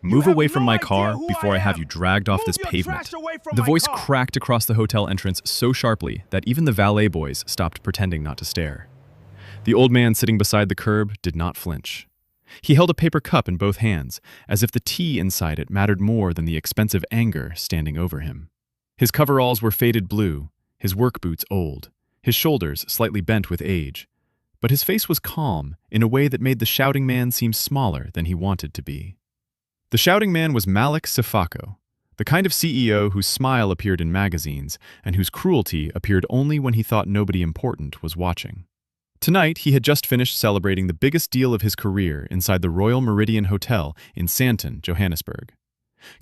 Move away from my car before I have you dragged off this pavement. The voice cracked across the hotel entrance so sharply that even the valet boys stopped pretending not to stare. The old man sitting beside the curb did not flinch. He held a paper cup in both hands, as if the tea inside it mattered more than the expensive anger standing over him. His coveralls were faded blue, his work boots old, his shoulders slightly bent with age. But his face was calm in a way that made the shouting man seem smaller than he wanted to be. The shouting man was Malik Sifako, the kind of CEO whose smile appeared in magazines and whose cruelty appeared only when he thought nobody important was watching. Tonight, he had just finished celebrating the biggest deal of his career inside the Royal Meridian Hotel in Sandton, Johannesburg.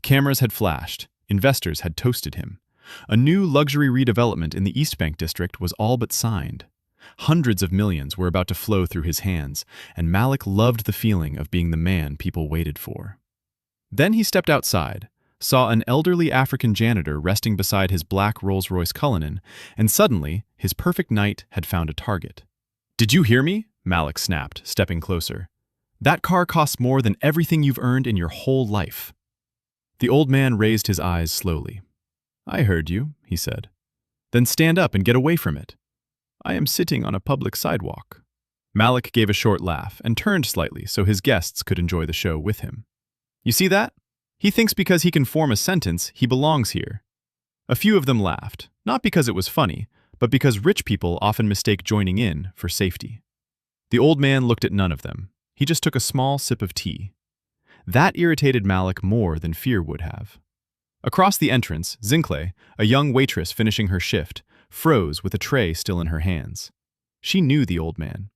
Cameras had flashed, investors had toasted him. A new luxury redevelopment in the East Bank district was all but signed. Hundreds of millions were about to flow through his hands, and Malik loved the feeling of being the man people waited for. Then he stepped outside, saw an elderly African janitor resting beside his black Rolls-Royce Cullinan, and suddenly, his perfect night had found a target. "Did you hear me?" Malik snapped, stepping closer. "That car costs more than everything you've earned in your whole life." The old man raised his eyes slowly. "I heard you," he said. "Then stand up and get away from it. I am sitting on a public sidewalk." Malik gave a short laugh and turned slightly so his guests could enjoy the show with him. "You see that? He thinks because he can form a sentence, he belongs here." A few of them laughed, not because it was funny, but because rich people often mistake joining in for safety. The old man looked at none of them. He just took a small sip of tea. That irritated Malik more than fear would have. Across the entrance, Zincle, a young waitress finishing her shift, froze with a tray still in her hands. She knew the old man.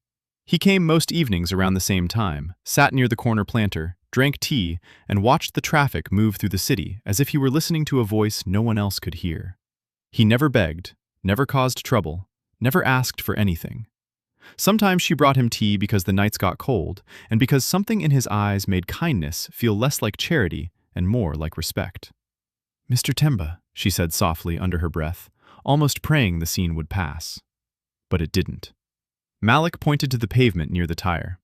He came most evenings around the same time, sat near the corner planter, drank tea, and watched the traffic move through the city as if he were listening to a voice no one else could hear. He never begged, never caused trouble, never asked for anything. Sometimes she brought him tea because the nights got cold, and because something in his eyes made kindness feel less like charity and more like respect. "Mr. Temba," she said softly under her breath, almost praying the scene would pass. But it didn't. Malik pointed to the pavement near the tire.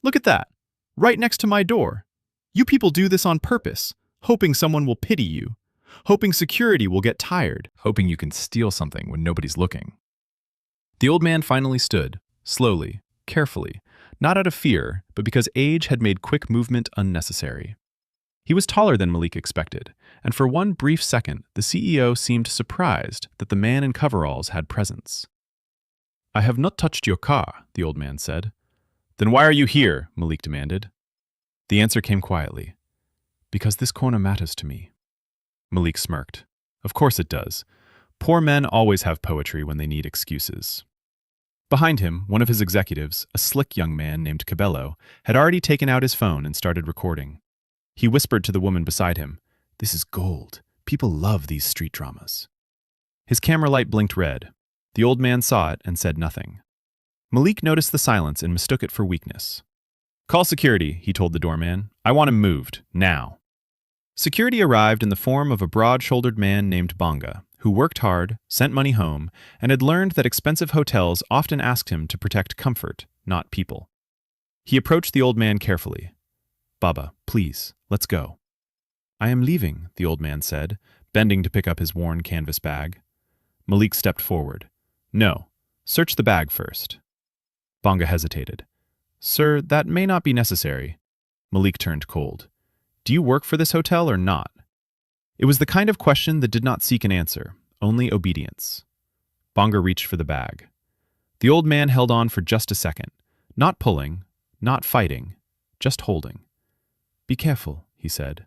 "Look at that! Right next to my door! You people do this on purpose, hoping someone will pity you, hoping security will get tired, hoping you can steal something when nobody's looking." The old man finally stood, slowly, carefully, not out of fear, but because age had made quick movement unnecessary. He was taller than Malik expected, and for one brief second, the CEO seemed surprised that the man in coveralls had presence. "I have not touched your car," the old man said. "Then why are you here?" Malik demanded. The answer came quietly. "Because this corner matters to me." Malik smirked. "Of course it does. Poor men always have poetry when they need excuses." Behind him, one of his executives, a slick young man named Cabello, had already taken out his phone and started recording. He whispered to the woman beside him, "This is gold. People love these street dramas." His camera light blinked red. The old man saw it and said nothing. Malik noticed the silence and mistook it for weakness. "Call security," he told the doorman. "I want him moved, now." Security arrived in the form of a broad-shouldered man named Bonga, who worked hard, sent money home, and had learned that expensive hotels often asked him to protect comfort, not people. He approached the old man carefully. "Baba, please, let's go." "I am leaving," the old man said, bending to pick up his worn canvas bag. Malik stepped forward. "No, search the bag first." Bonga hesitated. "Sir, that may not be necessary." Malik turned cold. "Do you work for this hotel or not?" It was the kind of question that did not seek an answer, only obedience. Bonga reached for the bag. The old man held on for just a second, not pulling, not fighting, just holding. "Be careful," he said.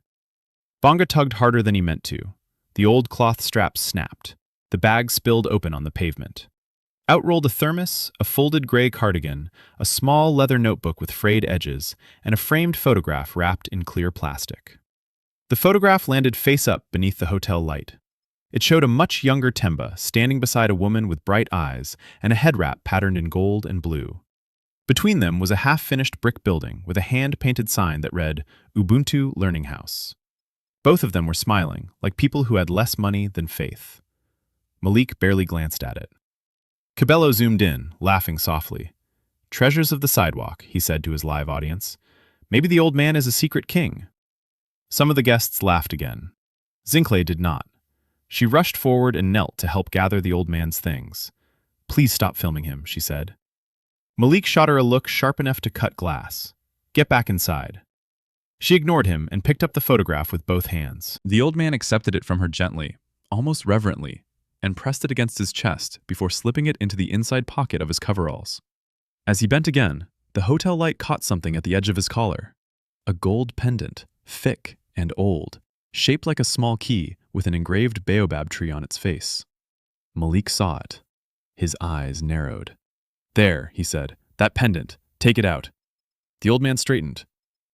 Bonga tugged harder than he meant to. The old cloth straps snapped. The bag spilled open on the pavement. Out rolled a thermos, a folded gray cardigan, a small leather notebook with frayed edges, and a framed photograph wrapped in clear plastic. The photograph landed face up beneath the hotel light. It showed a much younger Temba standing beside a woman with bright eyes and a head wrap patterned in gold and blue. Between them was a half-finished brick building with a hand-painted sign that read, Ubuntu Learning House. Both of them were smiling, like people who had less money than faith. Malik barely glanced at it. Cabello zoomed in, laughing softly. "Treasures of the sidewalk," he said to his live audience. "Maybe the old man is a secret king." Some of the guests laughed again. Zincle did not. She rushed forward and knelt to help gather the old man's things. "Please stop filming him," she said. Malik shot her a look sharp enough to cut glass. "Get back inside." She ignored him and picked up the photograph with both hands. The old man accepted it from her gently, almost reverently, and pressed it against his chest before slipping it into the inside pocket of his coveralls. As he bent again, the hotel light caught something at the edge of his collar. A gold pendant, thick and old, shaped like a small key with an engraved baobab tree on its face. Malik saw it. His eyes narrowed. "There," he said, "that pendant. Take it out." The old man straightened.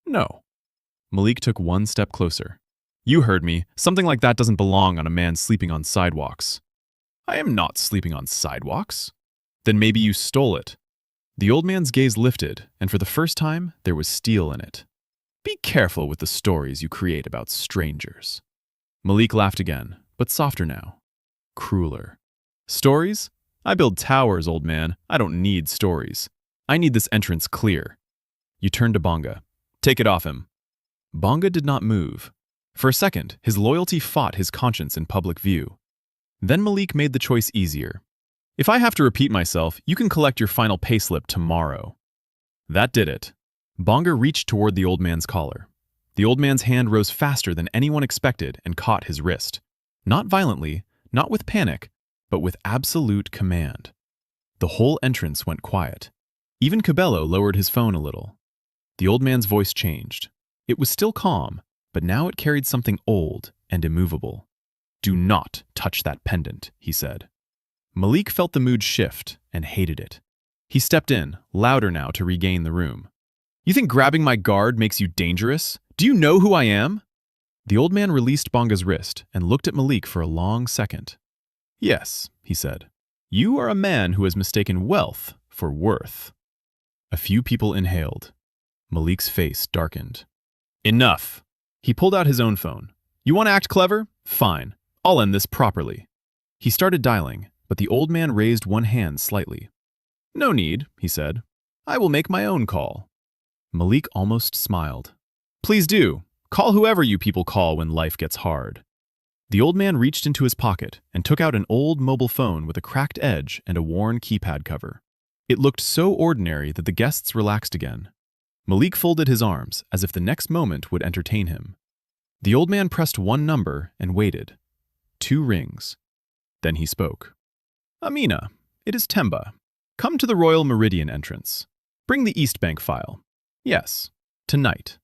"No." Malik took one step closer. "You heard me. Something like that doesn't belong on a man sleeping on sidewalks." "I am not sleeping on sidewalks." "Then maybe you stole it." The old man's gaze lifted, and for the first time, there was steel in it. "Be careful with the stories you create about strangers." Malik laughed again, but softer now. Crueler. "Stories? I build towers, old man. I don't need stories. I need this entrance clear." You turned to Bonga. "Take it off him." Bonga did not move. For a second, his loyalty fought his conscience in public view. Then Malik made the choice easier. "If I have to repeat myself, you can collect your final payslip tomorrow." That did it. Bonga reached toward the old man's collar. The old man's hand rose faster than anyone expected and caught his wrist. Not violently, not with panic, but with absolute command. The whole entrance went quiet. Even Cabello lowered his phone a little. The old man's voice changed. It was still calm, but now it carried something old and immovable. "Do not touch that pendant," he said. Malik felt the mood shift and hated it. He stepped in, louder now to regain the room. "You think grabbing my guard makes you dangerous? Do you know who I am?" The old man released Bonga's wrist and looked at Malik for a long second. "Yes," he said. "You are a man who has mistaken wealth for worth." A few people inhaled. Malik's face darkened. "Enough." He pulled out his own phone. "You want to act clever? Fine. I'll end this properly." He started dialing, but the old man raised one hand slightly. "No need," he said. "I will make my own call." Malik almost smiled. "Please do. Call whoever you people call when life gets hard." The old man reached into his pocket and took out an old mobile phone with a cracked edge and a worn keypad cover. It looked so ordinary that the guests relaxed again. Malik folded his arms as if the next moment would entertain him. The old man pressed one number and waited. 2 rings. Then he spoke. "Amina, it is Temba. Come to the Royal Meridian entrance. Bring the East Bank file. Yes, tonight."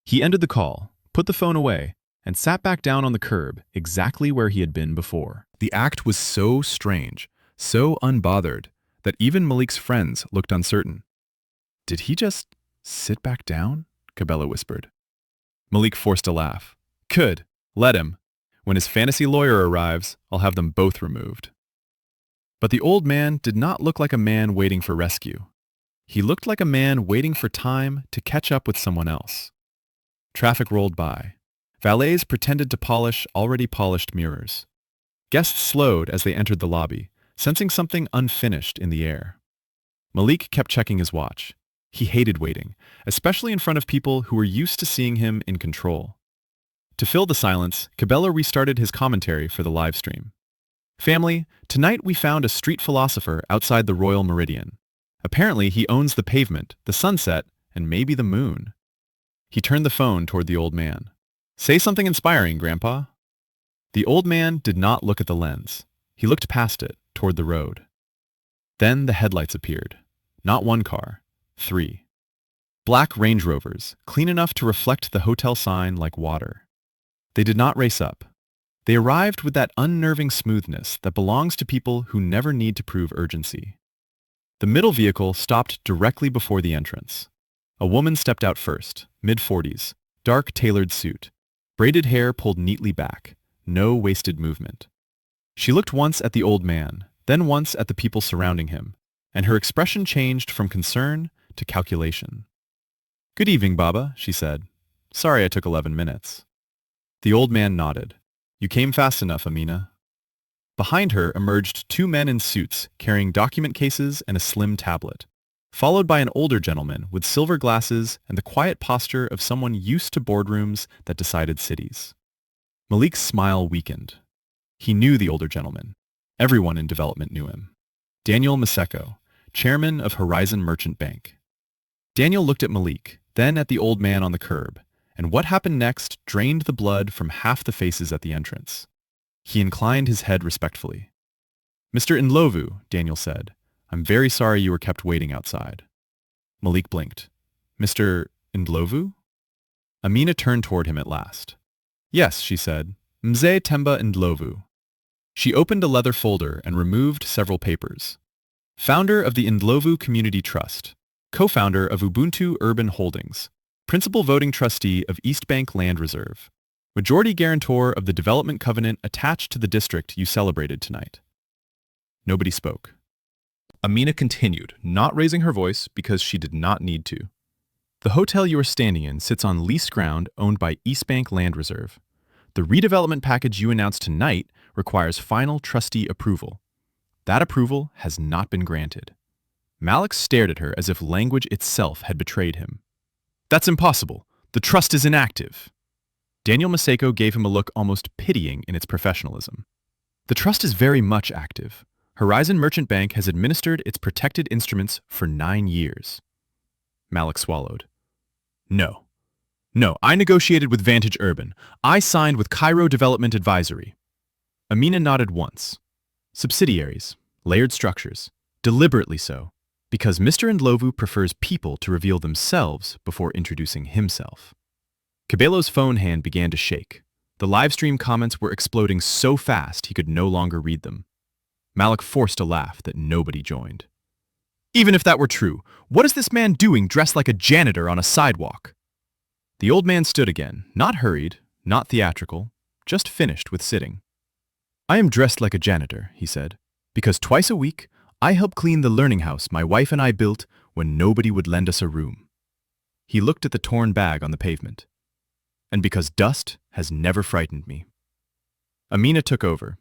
He ended the call, put the phone away, and sat back down on the curb exactly where he had been before. The act was so strange, so unbothered, that even Malik's friends looked uncertain. "Did he just sit back down?" Cabello whispered. Malik forced a laugh. "Good, let him. When his fantasy lawyer arrives, I'll have them both removed." But the old man did not look like a man waiting for rescue. He looked like a man waiting for time to catch up with someone else. Traffic rolled by. Valets pretended to polish already polished mirrors. Guests slowed as they entered the lobby, sensing something unfinished in the air. Malik kept checking his watch. He hated waiting, especially in front of people who were used to seeing him in control. To fill the silence, Cabello restarted his commentary for the live stream. "Family, tonight we found a street philosopher outside the Royal Meridian. Apparently he owns the pavement, the sunset, and maybe the moon." He turned the phone toward the old man. "Say something inspiring, Grandpa." The old man did not look at the lens. He looked past it, toward the road. Then the headlights appeared. Not one car, 3. Black Range Rovers, clean enough to reflect the hotel sign like water. They did not race up. They arrived with that unnerving smoothness that belongs to people who never need to prove urgency. The middle vehicle stopped directly before the entrance. A woman stepped out first, mid-40s, dark tailored suit, braided hair pulled neatly back, no wasted movement. She looked once at the old man, then once at the people surrounding him, and her expression changed from concern to calculation. "Good evening, Baba," she said. "Sorry I took 11 minutes." The old man nodded. "You came fast enough, Amina." Behind her emerged 2 men in suits carrying document cases and a slim tablet. followed by an older gentleman with silver glasses and the quiet posture of someone used to boardrooms that decided cities. Malik's smile weakened. He knew the older gentleman. Everyone in development knew him. Daniel Maseko, chairman of Horizon Merchant Bank. Daniel looked at Malik, then at the old man on the curb, and what happened next drained the blood from half the faces at the entrance. He inclined his head respectfully. "Mr. Ndlovu," Daniel said, "I'm very sorry you were kept waiting outside." Malik blinked. "Mr. Ndlovu?" Amina turned toward him at last. "Yes," she said, "Mzee Temba Ndlovu." She opened a leather folder and removed several papers. Founder of the Ndlovu Community Trust, co-founder of Ubuntu Urban Holdings, principal voting trustee of East Bank Land Reserve, majority guarantor of the development covenant attached to the district you celebrated tonight. Nobody spoke. Amina continued, not raising her voice because she did not need to. "The hotel you are standing in sits on leased ground owned by East Bank Land Reserve. The redevelopment package you announced tonight requires final trustee approval. That approval has not been granted." Malik stared at her as if language itself had betrayed him. "That's impossible. The trust is inactive." Daniel Maseko gave him a look almost pitying in its professionalism. "The trust is very much active. Horizon Merchant Bank has administered its protected instruments for 9 years. Malik swallowed. No, I negotiated with Vantage Urban. I signed with Cairo Development Advisory." Amina nodded once. "Subsidiaries, layered structures, deliberately so, because Mr. Ndlovu prefers people to reveal themselves before introducing himself." Cabello's phone hand began to shake. The livestream comments were exploding so fast he could no longer read them. Malik forced a laugh that nobody joined. "Even if that were true, what is this man doing dressed like a janitor on a sidewalk?" The old man stood again, not hurried, not theatrical, just finished with sitting. "I am dressed like a janitor," he said, "because twice a week I help clean the learning house my wife and I built when nobody would lend us a room." He looked at the torn bag on the pavement. "And because dust has never frightened me." Amina took over.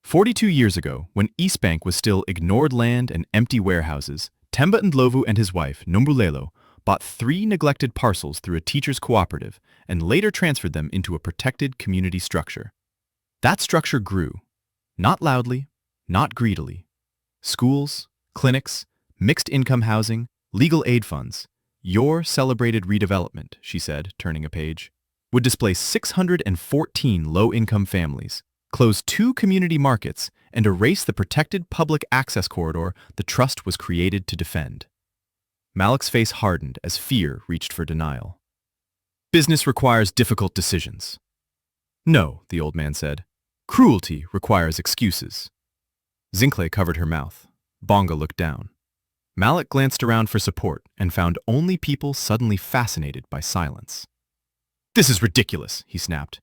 42 years ago, when East Bank was still ignored land and empty warehouses, Temba Ndlovu and his wife, Nombulelo, bought 3 neglected parcels through a teachers' cooperative and later transferred them into a protected community structure. That structure grew, not loudly, not greedily. Schools, clinics, mixed-income housing, legal aid funds, your celebrated redevelopment, she said, turning a page, would displace 614 low-income families, close 2 community markets, and erase the protected public access corridor the trust was created to defend. Malik's face hardened as fear reached for denial. "Business requires difficult decisions." "No," the old man said. "Cruelty requires excuses." Zincle covered her mouth. Bonga looked down. Malik glanced around for support and found only people suddenly fascinated by silence. "This is ridiculous," he snapped.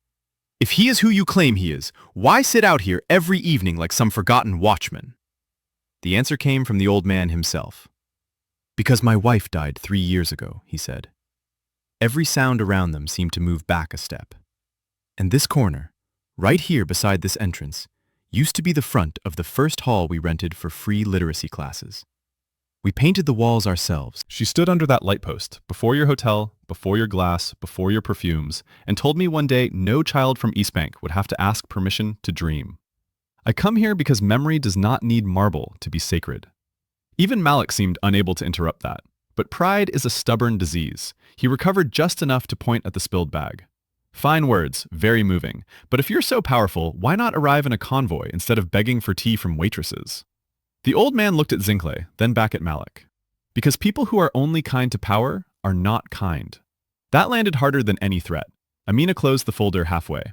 "If he is who you claim he is, why sit out here every evening like some forgotten watchman?" The answer came from the old man himself. "Because my wife died 3 years ago," he said. Every sound around them seemed to move back a step. "And this corner, right here beside this entrance, used to be the front of the first hall we rented for free literacy classes. We painted the walls ourselves." She stood under that light post, before your hotel, before your glass, before your perfumes, and told me one day no child from East Bank would have to ask permission to dream. "I come here because memory does not need marble to be sacred." Even Malik seemed unable to interrupt that. But pride is a stubborn disease. He recovered just enough to point at the spilled bag. "Fine words, very moving. But if you're so powerful, why not arrive in a convoy instead of begging for tea from waitresses?" The old man looked at Zincle, then back at Malik. "Because people who are only kind to power are not kind." That landed harder than any threat. Amina closed the folder halfway.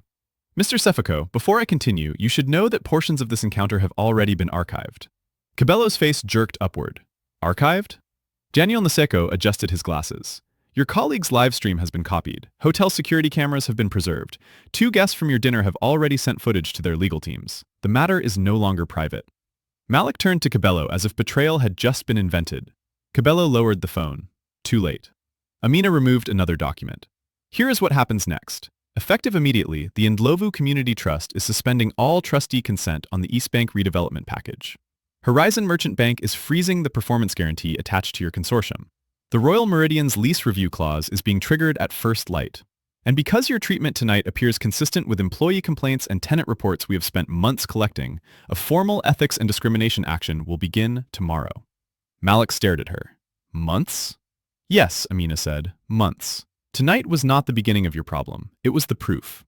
"Mr. Sefako, before I continue, you should know that portions of this encounter have already been archived." Cabello's face jerked upward. "Archived?" Daniel Maseko adjusted his glasses. "Your colleague's live stream has been copied. Hotel security cameras have been preserved. 2 guests from your dinner have already sent footage to their legal teams. The matter is no longer private." Malik turned to Cabello as if betrayal had just been invented. Cabello lowered the phone. Too late. Amina removed another document. "Here is what happens next. Effective immediately, the Ndlovu Community Trust is suspending all trustee consent on the East Bank redevelopment package. Horizon Merchant Bank is freezing the performance guarantee attached to your consortium. The Royal Meridian's lease review clause is being triggered at first light. And because your treatment tonight appears consistent with employee complaints and tenant reports we have spent months collecting, a formal ethics and discrimination action will begin tomorrow. Malik stared at her. Months? Yes, Amina said, months. Tonight was not the beginning of your problem. It was the proof.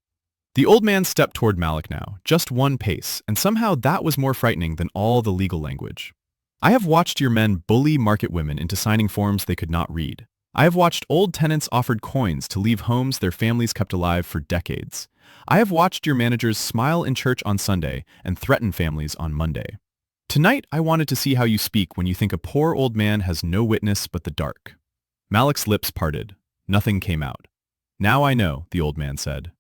The old man stepped toward Malik now, just one pace, and somehow that was more frightening than all the legal language. I have watched your men bully market women into signing forms they could not read. I have watched old tenants offered coins to leave homes their families kept alive for decades. I have watched your managers smile in church on Sunday and threaten families on Monday. Tonight, I wanted to see how you speak when you think a poor old man has no witness but the dark. Malik's lips parted. Nothing came out. Now I know, the old man said.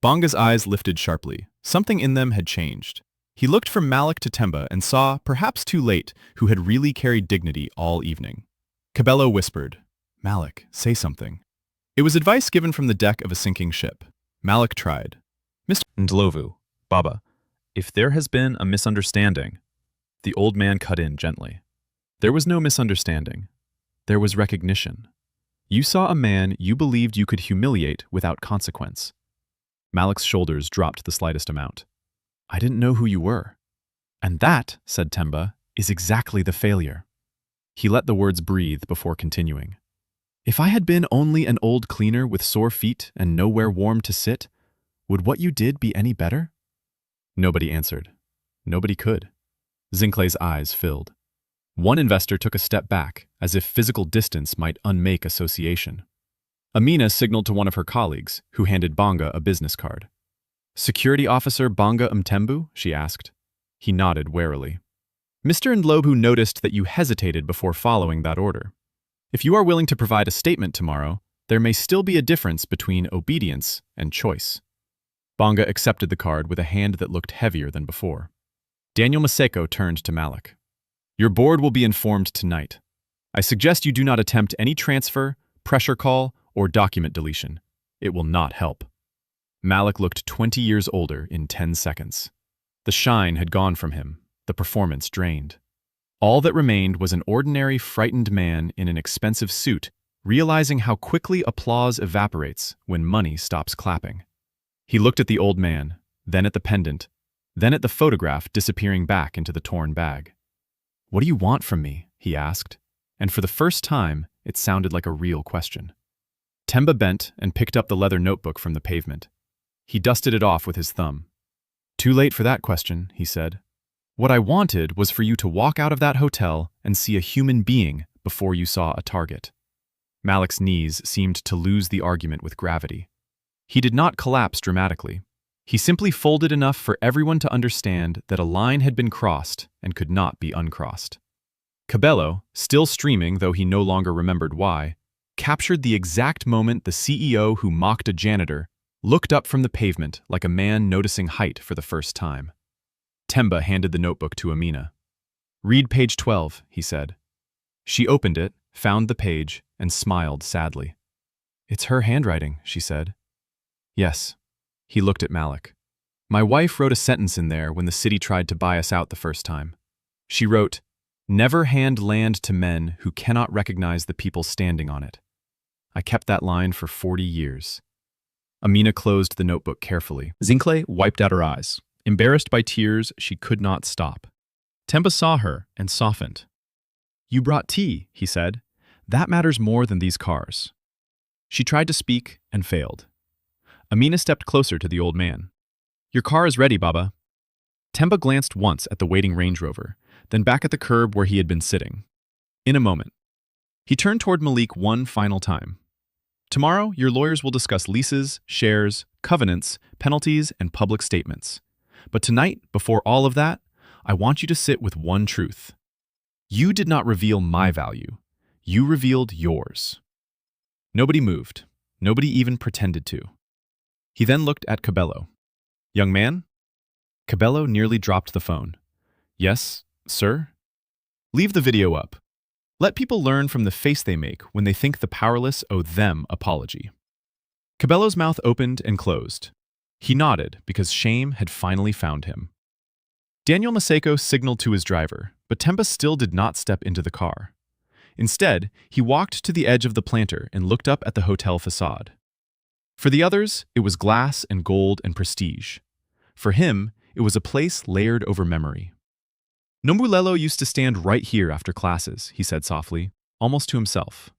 Banga's eyes lifted sharply. Something in them had changed. He looked from Malik to Temba and saw, perhaps too late, who had really carried dignity all evening. Cabello whispered, Malik, say something. It was advice given from the deck of a sinking ship. Malik tried. Mr. Ndlovu, Baba, if there has been a misunderstanding, the old man cut in gently. There was no misunderstanding. There was recognition. You saw a man you believed you could humiliate without consequence. Malik's shoulders dropped the slightest amount. I didn't know who you were. And that, said Temba, is exactly the failure. He let the words breathe before continuing. If I had been only an old cleaner with sore feet and nowhere warm to sit, would what you did be any better? Nobody answered. Nobody could. Zinclay's eyes filled. One investor took a step back, as if physical distance might unmake association. Amina signaled to one of her colleagues, who handed Banga a business card. Security Officer Banga Mtembu? She asked. He nodded warily. Mr. Ndlovu noticed that you hesitated before following that order. If you are willing to provide a statement tomorrow, there may still be a difference between obedience and choice. Banga accepted the card with a hand that looked heavier than before. Daniel Maseko turned to Malik. Your board will be informed tonight. I suggest you do not attempt any transfer, pressure call, or document deletion. It will not help. Malik looked 20 years older in 10 seconds. The shine had gone from him, the performance drained. All that remained was an ordinary, frightened man in an expensive suit, realizing how quickly applause evaporates when money stops clapping. He looked at the old man, then at the pendant, then at the photograph disappearing back into the torn bag. What do you want from me? He asked, and for the first time, it sounded like a real question. Temba bent and picked up the leather notebook from the pavement. He dusted it off with his thumb. Too late for that question, he said. What I wanted was for you to walk out of that hotel and see a human being before you saw a target. Malik's knees seemed to lose the argument with gravity. He did not collapse dramatically. He simply folded enough for everyone to understand that a line had been crossed and could not be uncrossed. Cabello, still streaming though he no longer remembered why, captured the exact moment the CEO who mocked a janitor looked up from the pavement like a man noticing height for the first time. Temba handed the notebook to Amina. Read page 12, he said. She opened it, found the page, and smiled sadly. It's her handwriting, she said. Yes. He looked at Malik. My wife wrote a sentence in there when the city tried to buy us out the first time. She wrote, Never hand land to men who cannot recognize the people standing on it. I kept that line for 40 years. Amina closed the notebook carefully. Zincle wiped out her eyes. Embarrassed by tears, she could not stop. Temba saw her and softened. You brought tea, he said. That matters more than these cars. She tried to speak and failed. Amina stepped closer to the old man. Your car is ready, Baba. Temba glanced once at the waiting Range Rover, then back at the curb where he had been sitting. In a moment. He turned toward Malik one final time. Tomorrow, your lawyers will discuss leases, shares, covenants, penalties, and public statements. But tonight, before all of that, I want you to sit with one truth. You did not reveal my value. You revealed yours. Nobody moved. Nobody even pretended to. He then looked at Cabello. Young man? Cabello nearly dropped the phone. Yes, sir? Leave the video up. Let people learn from the face they make when they think the powerless owe them apology. Cabello's mouth opened and closed. He nodded because shame had finally found him. Daniel Maseko signaled to his driver, But Temba still did not step into the car. Instead, he walked to the edge of the planter and looked up at the hotel facade. For the others, it was glass and gold and prestige. For him, it was a place layered over memory. Nombulelo used to stand right here after classes, he said softly, almost to himself.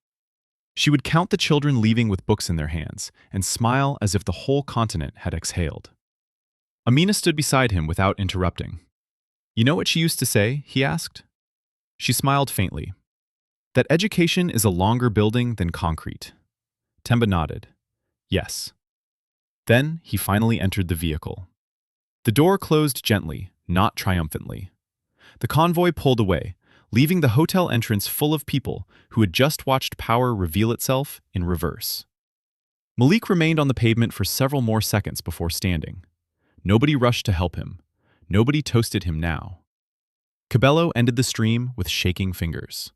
She would count the children leaving with books in their hands and smile as if the whole continent had exhaled. Amina stood beside him without interrupting. You know what she used to say? He asked. She smiled faintly. That education is a longer building than concrete. Temba nodded. Yes. Then he finally entered the vehicle. The door closed gently, not triumphantly. The convoy pulled away, leaving the hotel entrance full of people who had just watched power reveal itself in reverse. Malik remained on the pavement for several more seconds before standing. Nobody rushed to help him. Nobody toasted him now. Cabello ended the stream with shaking fingers.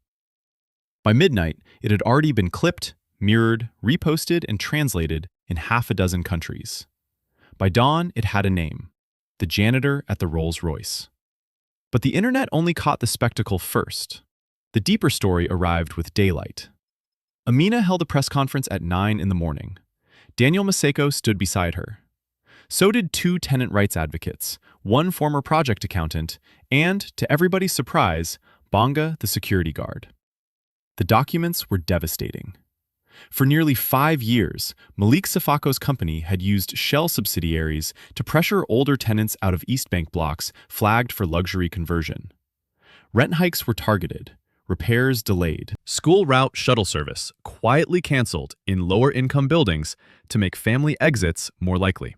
By midnight, it had already been clipped, mirrored, reposted, and translated in half a dozen countries. By dawn, it had a name: the janitor at the Rolls-Royce. But the internet only caught the spectacle first. The deeper story arrived with daylight. Amina held a press conference at 9 in the morning. Daniel Maseko stood beside her. So did 2 tenant rights advocates, 1 former project accountant, and, to everybody's surprise, Bonga, the security guard. The documents were devastating. For nearly 5 years, Malik Sifako's company had used shell subsidiaries to pressure older tenants out of East Bank blocks flagged for luxury conversion. Rent hikes were targeted, repairs delayed. School route shuttle service quietly canceled in lower-income buildings to make family exits more likely.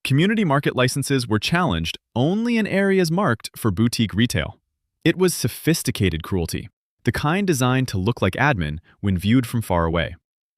Community market licenses were challenged only in areas marked for boutique retail. It was sophisticated cruelty, the kind designed to look like admin when viewed from far away.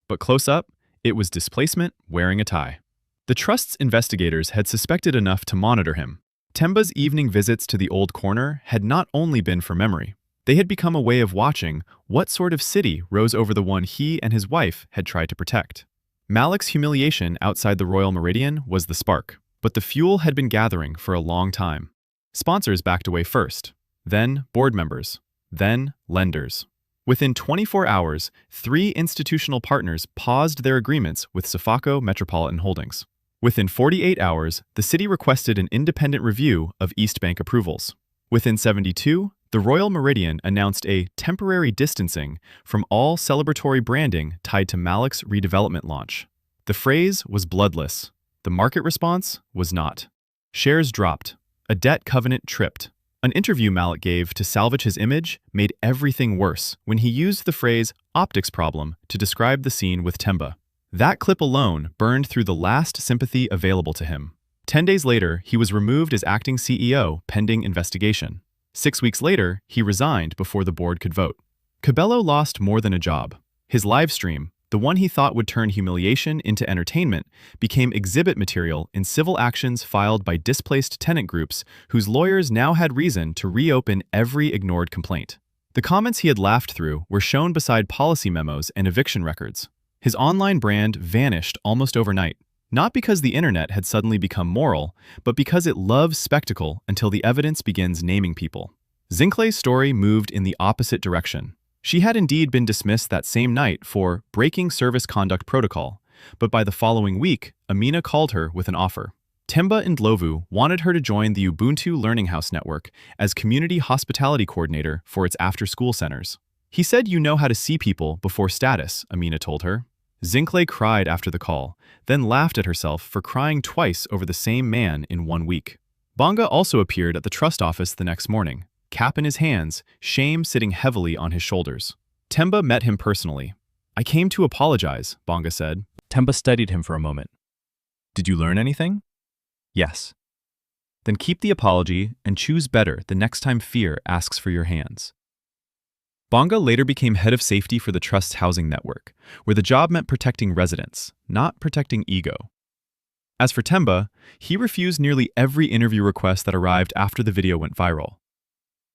But close up, it was displacement wearing a tie. The trust's investigators had suspected enough to monitor him. Temba's evening visits to the old corner had not only been for memory. They had become a way of watching what sort of city rose over the one he and his wife had tried to protect. Malik's humiliation outside the Royal Meridian was the spark, but the fuel had been gathering for a long time. Sponsors backed away first, then board members, then lenders. Within 24 hours, 3 institutional partners paused their agreements with Sifako Metropolitan Holdings. Within 48 hours, the city requested an independent review of East Bank approvals. Within 72, the Royal Meridian announced a temporary distancing from all celebratory branding tied to Malik's redevelopment launch. The phrase was bloodless. The market response was not. Shares dropped. A debt covenant tripped. An interview Malik gave to salvage his image made everything worse when he used the phrase optics problem to describe the scene with Temba. That clip alone burned through the last sympathy available to him. 10 days later, he was removed as acting CEO pending investigation. 6 weeks later, he resigned before the board could vote. Cabello lost more than a job. His live stream, the one he thought would turn humiliation into entertainment, became exhibit material in civil actions filed by displaced tenant groups whose lawyers now had reason to reopen every ignored complaint. The comments he had laughed through were shown beside policy memos and eviction records. His online brand vanished almost overnight, not because the internet had suddenly become moral, but because it loves spectacle until the evidence begins naming people. Zinclay's story moved in the opposite direction. She had indeed been dismissed that same night for breaking service conduct protocol, but by the following week, Amina called her with an offer. Temba Ndlovu wanted her to join the Ubuntu Learning House Network as community hospitality coordinator for its after-school centers. He said you know how to see people before status, Amina told her. Zinkley cried after the call, then laughed at herself for crying twice over the same man in 1 week. Bonga also appeared at the trust office the next morning, cap in his hands, shame sitting heavily on his shoulders. Temba met him personally. I came to apologize, Bonga said. Temba studied him for a moment. Did you learn anything? Yes. Then keep the apology and choose better the next time fear asks for your hands. Bonga later became head of safety for the Trust's housing network, where the job meant protecting residents, not protecting ego. As for Temba, he refused nearly every interview request that arrived after the video went viral.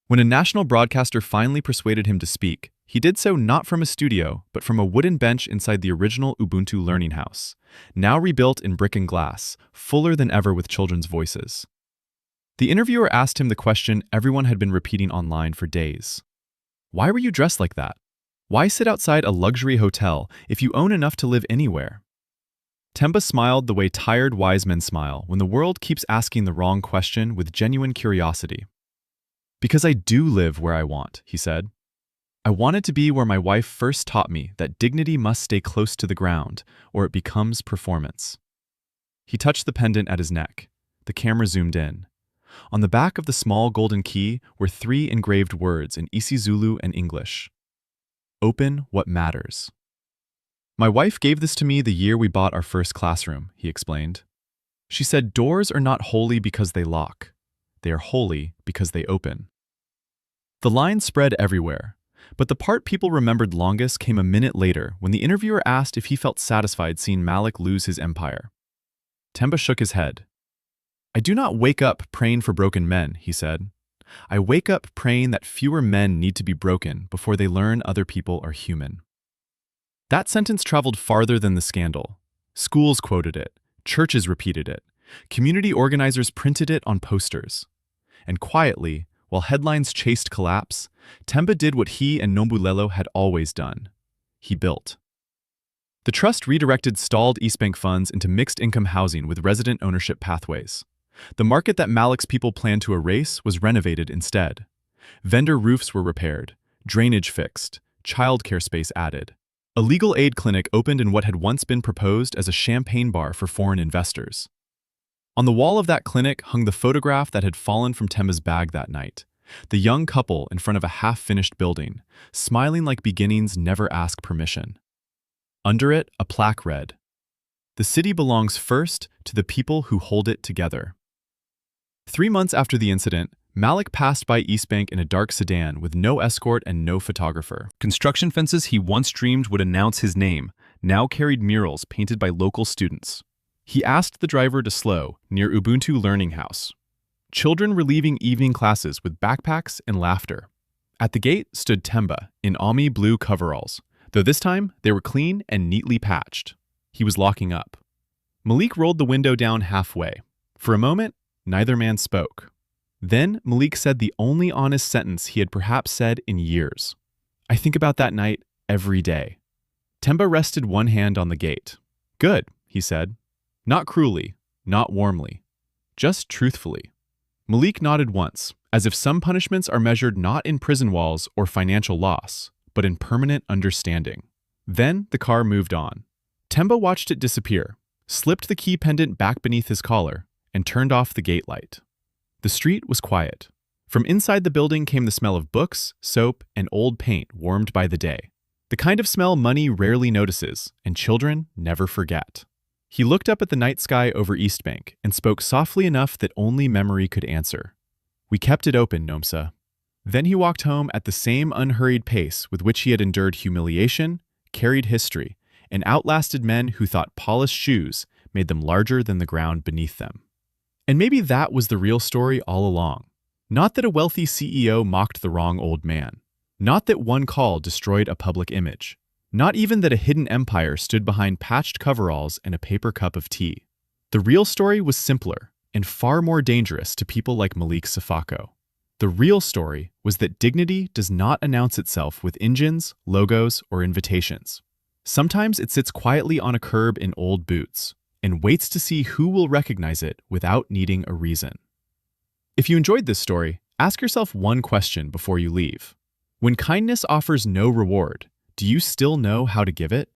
When a national broadcaster finally persuaded him to speak, he did so not from a studio, but from a wooden bench inside the original Ubuntu Learning House, now rebuilt in brick and glass, fuller than ever with children's voices. The interviewer asked him the question everyone had been repeating online for days. Why were you dressed like that? Why sit outside a luxury hotel if you own enough to live anywhere? Temba smiled the way tired wise men smile when the world keeps asking the wrong question with genuine curiosity. Because I do live where I want, he said. I wanted to be where my wife first taught me that dignity must stay close to the ground, or it becomes performance. He touched the pendant at his neck. The camera zoomed in. On the back of the small golden key were 3 engraved words in isiZulu and English. Open what matters. My wife gave this to me the year we bought our first classroom, he explained. She said doors are not holy because they lock. They are holy because they open. The line spread everywhere, but the part people remembered longest came a minute later when the interviewer asked if he felt satisfied seeing Malik lose his empire. Temba shook his head. I do not wake up praying for broken men, he said. I wake up praying that fewer men need to be broken before they learn other people are human. That sentence traveled farther than the scandal. Schools quoted it, churches repeated it, community organizers printed it on posters. And quietly, while headlines chased collapse, Temba did what he and Nombulelo had always done. He built. The trust redirected stalled East Bank funds into mixed-income housing with resident ownership pathways. The market that Malik's people planned to erase was renovated instead. Vendor roofs were repaired, drainage fixed, childcare space added. A legal aid clinic opened in what had once been proposed as a champagne bar for foreign investors. On the wall of that clinic hung the photograph that had fallen from Temba's bag that night. The young couple in front of a half-finished building, smiling like beginnings never ask permission. Under it, a plaque read, "The city belongs first to the people who hold it together." 3 months after the incident, Malik passed by East Bank in a dark sedan with no escort and no photographer. Construction fences he once dreamed would announce his name now carried murals painted by local students. He asked the driver to slow near Ubuntu Learning House. Children were leaving evening classes with backpacks and laughter. At the gate stood Temba in army blue coveralls, though this time they were clean and neatly patched. He was locking up. Malik rolled the window down halfway. For a moment, neither man spoke. Then Malik said the only honest sentence he had perhaps said in years. I think about that night every day. Temba rested one hand on the gate. Good, he said. Not cruelly, not warmly, just truthfully. Malik nodded once, as if some punishments are measured not in prison walls or financial loss, but in permanent understanding. Then the car moved on. Temba watched it disappear, slipped the key pendant back beneath his collar, and turned off the gate light. The street was quiet. From inside the building came the smell of books, soap, and old paint warmed by the day. The kind of smell money rarely notices, and children never forget. He looked up at the night sky over East Bank and spoke softly enough that only memory could answer. We kept it open, Nomsa. Then he walked home at the same unhurried pace with which he had endured humiliation, carried history, and outlasted men who thought polished shoes made them larger than the ground beneath them. And maybe that was the real story all along. Not that a wealthy CEO mocked the wrong old man. Not that one call destroyed a public image. Not even that a hidden empire stood behind patched coveralls and a paper cup of tea. The real story was simpler and far more dangerous to people like Malik Safako. The real story was that dignity does not announce itself with engines, logos, or invitations. Sometimes it sits quietly on a curb in old boots and waits to see who will recognize it without needing a reason. If you enjoyed this story, ask yourself one question before you leave. When kindness offers no reward, do you still know how to give it?